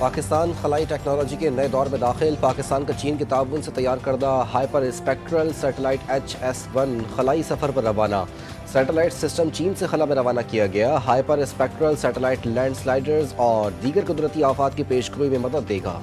Pakistan खलाई technology के नए दौर में दाखिल। पाकिस्तान का चीन के ताउन से तैयार करदा हाइपर स्पेक्ट्रल सैटेलाइट HS-1 खलाई सफ़र पर रवाना। सैटेलाइट सिस्टम चीन से खला में रवाना किया गया। हाइपर स्पेक्ट्रल सैटेलाइट लैंडस्लाइडर्स और दीगर कुदरती आफात की पेशगोई में मदद देगा।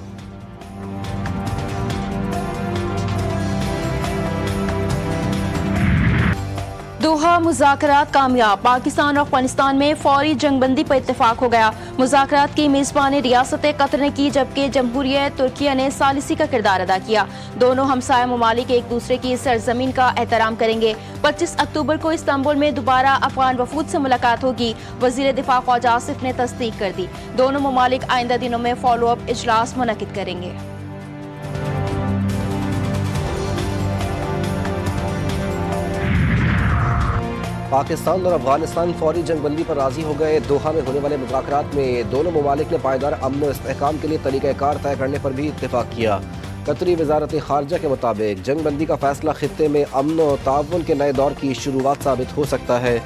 दोहा मुज़ाकरात कामयाब। पाकिस्तान और अफगानिस्तान में फौरी जंगबंदी पर इत्तेफाक हो गया। मुज़ाकरात की मेज़बानी रियासत कतर ने की, जबकि जमहूरियत तुर्किया ने सालिसी का किरदार अदा किया। दोनों हमसाया ममालिक एक दूसरे की सरजमीन का एहतराम करेंगे। 25 अक्टूबर को इस्तांबुल में दोबारा अफगान वफूद से मुलाकात होगी। वज़ीर दिफा ख्वाजा आसिफ ने तस्दीक कर दी। दोनों ममालिक आइंदा दिनों में फॉलो अप इजलास मुनक्किद करेंगे। पाकिस्तान और अफगानिस्तान फौरी जंगबंदी पर राजी हो गए। दोहा में होने वाले मुज़ाकरात में दोनों ममालिक ने पायदार अमन और इस्तेहकाम के लिए तरीक़ाकार तय करने पर भी इत्तेफाक किया। कतरी वज़ारत ख़ारजा के मुताबिक जंगबंदी का फैसला खित्ते में अमन और ताउन के नए दौर की शुरुआत साबित हो सकता है।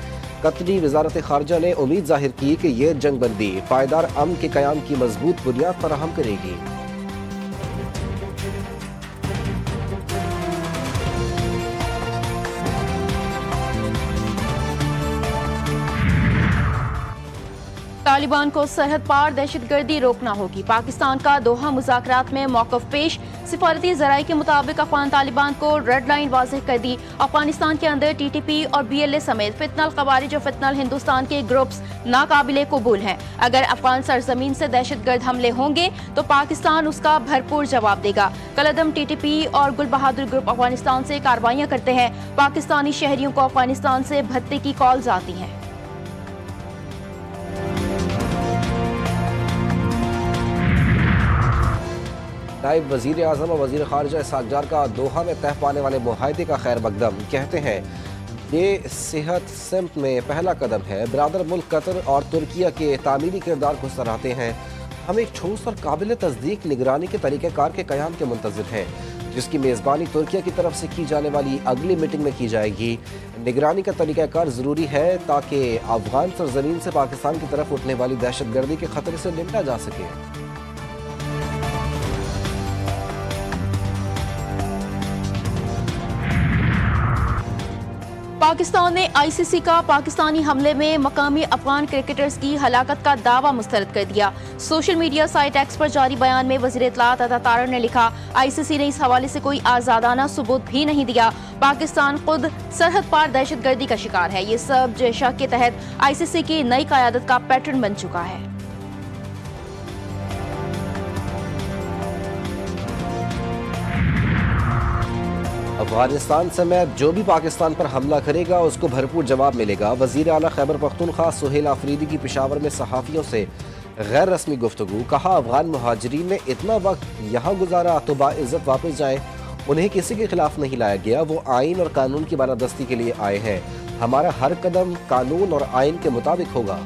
कतरी वज़ारत ख़ारजा ने उम्मीद जाहिर की कि यह जंगबंदी पायदार अमन के क़याम की मजबूत बुनियाद फराहम करेगी। तालिबान को सरहद पार दहशतगर्दी रोकना होगी। पाकिस्तान का दोहा मुज़ाकरात में मौक़िफ़ पेश। सिफारती ज़राए के मुताबिक अफ़गान तालिबान को रेड लाइन वाज़ेह कर दी। अफगानिस्तान के अंदर TTP और BLA समेत फितनल ख़वारिज और फितनल हिंदुस्तान के ग्रुप्स नाकाबिले कबूल हैं। अगर अफगान सरजमीन से दहशतगर्द हमले होंगे तो पाकिस्तान उसका भरपूर जवाब देगा। कलअदम TTP और गुल बहादुर ग्रुप अफगानिस्तान से कार्रवाइयाँ करते हैं। पाकिस्तानी शहरियों को अफगानिस्तान से भत्ते की कॉल्स आती हैं। नायब वज़ीर आज़म और वज़ीर ख़ारजा इसहाक़ डार का दोहा में तय पाने वाले मुआहदे का खैर मकदम। कहते हैं ये सेहत सिमत में पहला कदम है। बिरादर मुल्क कतर और तुर्किया के तामीरी किरदार को सराहते हैं। हम एक ठोस और काबिल तस्दीक निगरानी के तरीक़ेकार के क़याम के मुंतज़िर हैं, जिसकी मेज़बानी तुर्किया की तरफ से की जाने वाली अगली मीटिंग में की जाएगी। निगरानी का तरीक़ाकार ज़रूरी है ताकि अफ़गान सरज़मीन से पाकिस्तान की तरफ उठने वाली दहशतगर्दी के ख़तरे से निपटा जा सके। पाकिस्तान ने ICC का पाकिस्तानी हमले में मकामी अफगान क्रिकेटर्स की हलाकत का दावा मुस्तरद कर दिया। सोशल मीडिया साइट X पर जारी बयान में वज़ीर इत्तलात अता तारर ने लिखा, ICC ने इस हवाले से कोई आज़ादाना सबूत भी नहीं दिया। पाकिस्तान खुद सरहद पार दहशतगर्दी का शिकार है। ये सब जैशा के तहत ICC की नई क़यादत का पैटर्न बन चुका है। अफगानिस्तान समेत जो भी पाकिस्तान पर हमला करेगा उसको भरपूर जवाब मिलेगा। वज़ीर आला खैबर पख्तूनख्वा सुहेल आफरीदी की पेशावर में सहाफ़ियों से गैर रस्मी गुफ्तगू। कहा, अफगान मुहाजिरीन ने इतना वक्त यहाँ गुजारा तो बाइज़्ज़त वापस जाएँ। उन्हें किसी के खिलाफ नहीं लाया गया। वो आइन और कानून की बालादस्ती के लिए आए हैं। हमारा हर कदम कानून और आइन के मुताबिक होगा।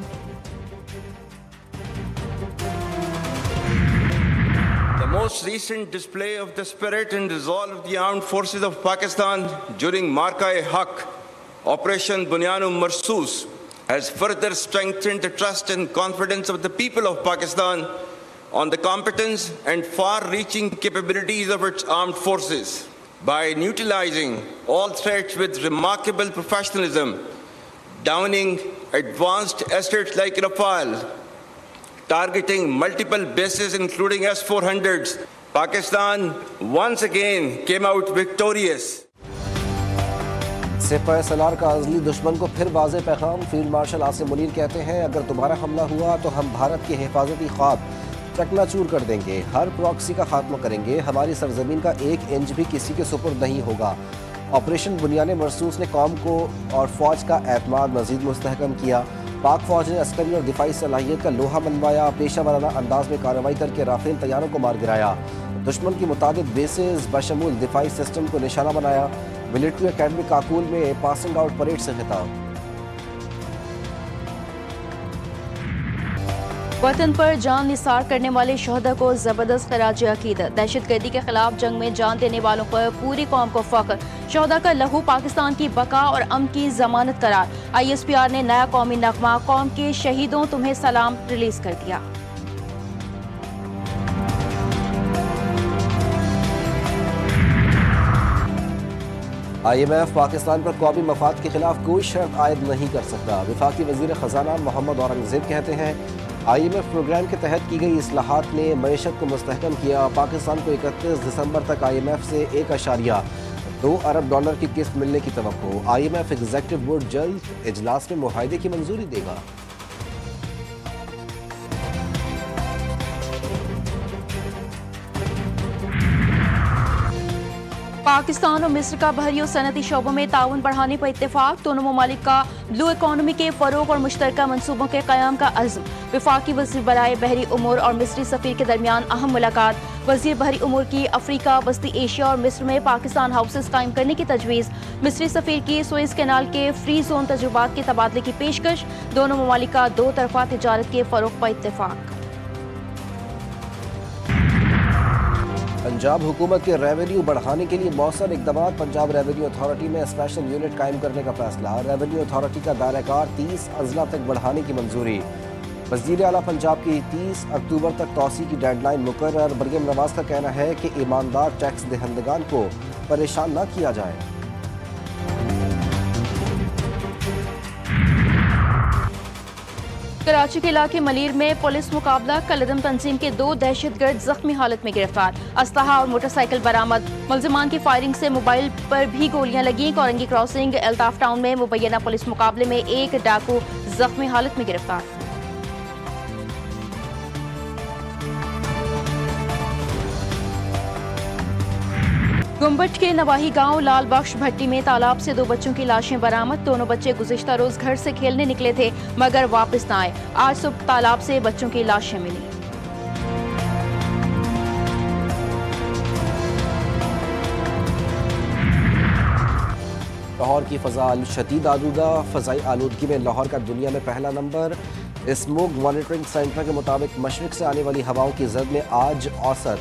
Most recent display of the spirit and resolve of the armed forces of Pakistan during Marka-e-Haq, Operation Bunyan-u-Marsus, has further strengthened the trust and confidence of the people of Pakistan on the competence and far-reaching capabilities of its armed forces. By neutralizing all threats with remarkable professionalism, downing advanced assets like Rafale, targeting multiple bases including S-400s, Pakistan once again came out victorious. सिपाही सलार का अज़ली दुश्मन को फिर वाज़ेह पैगाम। Field marshal Asim Munir कहते हैं, अगर तुम्हारा हमला हुआ तो हम भारत के हिफाजती ख्वाब चकनाचूर कर देंगे। हर प्रॉक्सी का खात्मा करेंगे। हमारी सरजमीन का 1 इंच भी किसी के सुपुर्द नहीं होगा। ऑपरेशन बुनियान मरसूस ने कौम को और फौज का एतमाद मज़ीद मुस्तहकम किया। पाक फौज ने अस्करी और दिफाई सलाहियत का लोहा मनवाया। पेशा वाराना अंदाज में कार्रवाई करके राफेल तैयारों को मार गिराया। दुश्मन की मुताबिक बेसेस बशमूल दिफाई सिस्टम को निशाना बनाया। मिलिट्री अकेडमी काकुल में पासिंग आउट परेड से खिताब। वतन पर जान निसार करने वाले शहदा को जबरदस्त खराज अकीदत। दहशतगर्दी के खिलाफ जंग में जान देने वालों पर पूरी कौम को फख्र। शहदा का लहू पाकिस्तान की बका और अमन की जमानत करार। ISPR ने नया कौमी नगमा कौम के शहीदों तुम्हें सलाम रिलीज कर दिया। IMF पाकिस्तान पर कौमी मफाद के खिलाफ कोई शर्त आयद नहीं कर सकता। वफाकी वज़ीर ख़जाना मोहम्मद औरंगज़ेब कहते हैं IMF प्रोग्राम के तहत की गई इस्लाहात ने मईशत को मुस्तहकम किया। पाकिस्तान को 31 दिसंबर तक IMF से $1.2 अरब की किस्त मिलने की तवक्को। IMF एग्जीक्यूटिव बोर्ड जल्द इजलास में मुआहदे की मंजूरी देगा। पाकिस्तान और मिस्र का बहरी और सनती शोबों में ताउन बढ़ाने पर इत्तेफाक। दोनों ममालिक का ब्लू इकॉनमी के फरोग और मुश्तरका मनसूबों के क़याम का अज़्म। वफाकी वज़ीर बराए बहरी उमूर और मिस्री सफ़ीर के दरमियान अहम मुलाकात। वज़ीर बहरी उमूर की अफ्रीका, वस्ती एशिया और मिस्र में पाकिस्तान हाउसेस कायम करने की तजवीज़। मिस्री सफ़ीर की सुएज़ कैनाल के फ्री जोन तजुर्बात के तबादले की पेशकश। दोनों ममालिक का दो तरफा तिजारत के फरोग पर इत्तेफाक। पंजाब हुकूमत के रेवेन्यू बढ़ाने के लिए मौसर इकदाम। पंजाब रेवेन्यू अथॉरिटी में स्पेशल यूनिट कायम करने का फैसला। रेवेन्यू अथॉरिटी का दायराकार 30 अजला तक बढ़ाने की मंजूरी। वज़ीर आला पंजाब की 30 अक्टूबर तक तौसी की डेडलाइन मुकर्रर। मरियम नवाज का कहना है कि ईमानदार टैक्स दहंदगान को परेशान न किया जाए। कराची के इलाके मलीर में पुलिस मुकाबला। कलदम तंजीम के 2 दहशतगर्द जख्मी हालत में गिरफ्तार। असलहा और मोटरसाइकिल बरामद। मुल्जिमान की फायरिंग से मोबाइल पर भी गोलियां लगी। कोरंगी क्रॉसिंग अल्ताफ टाउन में मुबैना पुलिस मुकाबले में एक डाकू जख्मी हालत में गिरफ्तार। गुम्बट के नवाही गांव लाल बख्श भट्टी में तालाब से 2 बच्चों की लाशें बरामद। दोनों बच्चे गुज़िश्ता रोज घर से खेलने निकले थे मगर वापस न आए। आज सुबह तालाब से बच्चों की लाशें मिली। लाहौर की फ़ज़ा शदीद आलूदा। फ़ज़ाई आलूदगी में लाहौर का दुनिया में पहला नंबर। स्मोक मॉनिटरिंग सेंटर के मुताबिक मशरिक से आने वाली हवाओं की जद में आज औसत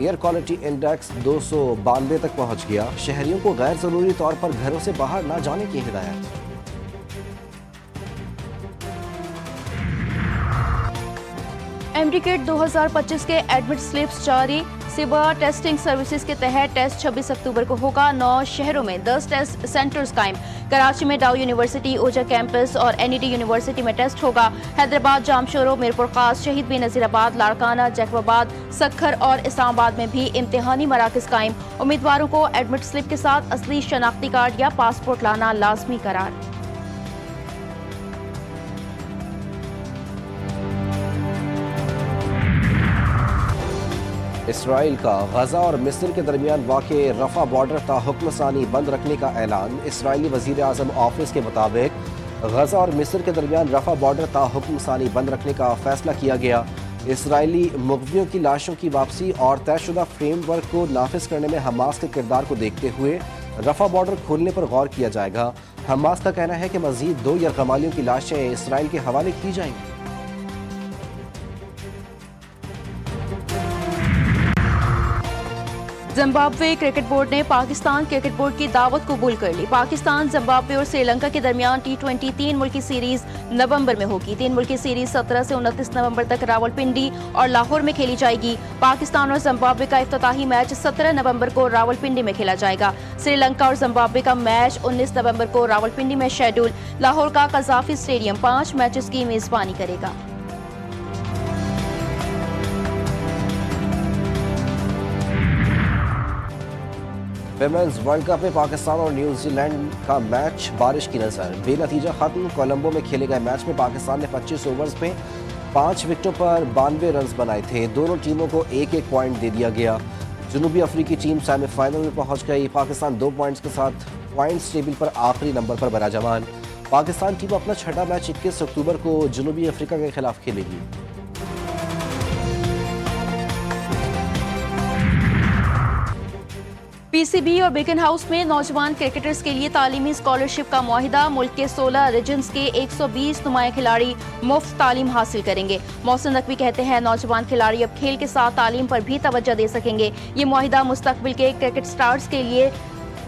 एयर क्वालिटी इंडेक्स 292 तक पहुंच गया। शहरियों को गैर ज़रूरी तौर पर घरों से बाहर न जाने की हिदायत। एमडीकेट 2025 के एडमिट स्लिप्स जारी। सिवा टेस्टिंग सर्विसेज के तहत टेस्ट 26 अक्टूबर को होगा। 9 शहरों में 10 टेस्ट सेंटर्स कायम। कराची में डाउ यूनिवर्सिटी, ओजा कैंपस और एनईडी यूनिवर्सिटी में टेस्ट होगा। हैदराबाद, जामशोरो, मीरपुर खास, शहीद बेनज़ीराबाद, लाड़काना, जैकबाबाद, सखर और इस्लामाबाद में भी इम्तिहानी मराकज कायम। उम्मीदवारों को एडमिट स्लिप के साथ असली शनाख्ती कार्ड या पासपोर्ट लाना लाजमी करार। इसराइल का गजा और मिस्र के दरमियान वाक़े रफा बॉर्डर ताहुक्म सानी बंद रखने का ऐलान। इसराइली वज़ीर आज़म ऑफिस के मुताबिक गजा और मिस्र के दरमियान रफा बॉर्डर ताहुक्म सानी बंद रखने का फैसला किया गया। इसराइली मुग़वियों की लाशों की वापसी और तयशुदा फ्रेमवर्क को नाफिज करने में हमास के किरदार को देखते हुए रफा बॉर्डर खोलने पर गौर किया जाएगा। हमास का कहना है कि मज़ीद 2 यरगमालियों की लाशें इसराइल के हवाले की जाएंगी। जिम्बाब्वे क्रिकेट बोर्ड ने पाकिस्तान क्रिकेट बोर्ड की दावत कबूल कर ली। पाकिस्तान, जिम्बाब्वे और श्रीलंका के दरमियान T20 3 मुल्की सीरीज नवंबर में होगी। 3 मुल्की सीरीज 17 से 29 नवंबर तक रावलपिंडी और लाहौर में खेली जाएगी। पाकिस्तान और जिम्बाब्वे का इफ्तिताही मैच 17 नवंबर को रावलपिंडी में खेला जाएगा। श्रीलंका और जिम्बाब्वे का मैच 19 नवंबर को रावलपिंडी में शेड्यूल। लाहौर का कज़ाफी स्टेडियम 5 मैचेस की मेजबानी करेगा। विमेंस वर्ल्ड कप में पाकिस्तान और न्यूजीलैंड का मैच बारिश की नजर बेनतीजा खत्म। कोलंबो में खेले गए मैच में पाकिस्तान ने 25 ओवर्स में 5 विकेटों पर 92 रन बनाए थे। दोनों टीमों को 1-1 पॉइंट दे दिया गया। जनूबी अफ्रीकी टीम सेमीफाइनल में पहुंच गई। पाकिस्तान 2 पॉइंट्स के साथ पॉइंट्स टेबल पर आखिरी नंबर पर बराजमान। पाकिस्तान टीम अपना छठा मैच 21 अक्टूबर को जनूबी अफ्रीका के खिलाफ खेलेगी। पीसीबी और बेकन हाउस में नौजवान क्रिकेटर्स के लिए तालीमी स्कॉलरशिप का मुआहिदा। मुल्क के 16 रीजन्स के 120 नुमाया खिलाड़ी मुफ्त तालीम हासिल करेंगे। मोहसिन नकवी कहते हैं नौजवान खिलाड़ी अब खेल के साथ तालीम पर भी तवज्जो दे सकेंगे। ये मुआहिदा मुस्तकबिल के क्रिकेट स्टार्स के लिए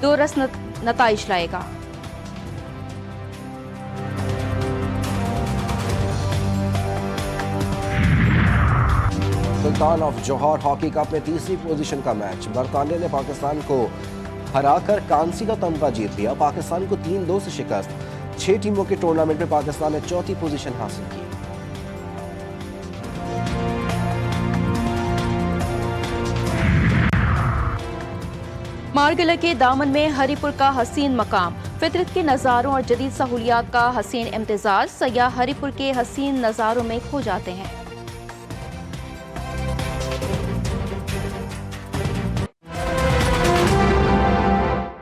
2 रस नताइज लाएगा। सुल्तान ऑफ जोहर हॉकी कप में तीसरी पोजीशन का मैच। बरतानिया ने पाकिस्तान को हराकर कांसी का तमगा जीत लिया। पाकिस्तान को 3-2 से शिकस्त। 6 टीमों के टूर्नामेंट में पाकिस्तान ने चौथी पोजीशन हासिल की। मारगिला के दामन में हरिपुर का हसीन मकाम, फितरत के नज़ारों और जदीद सहूलियात का हसीन इम्तिजाज। सयाह हरिपुर के हसीन नज़ारों में खो जाते हैं।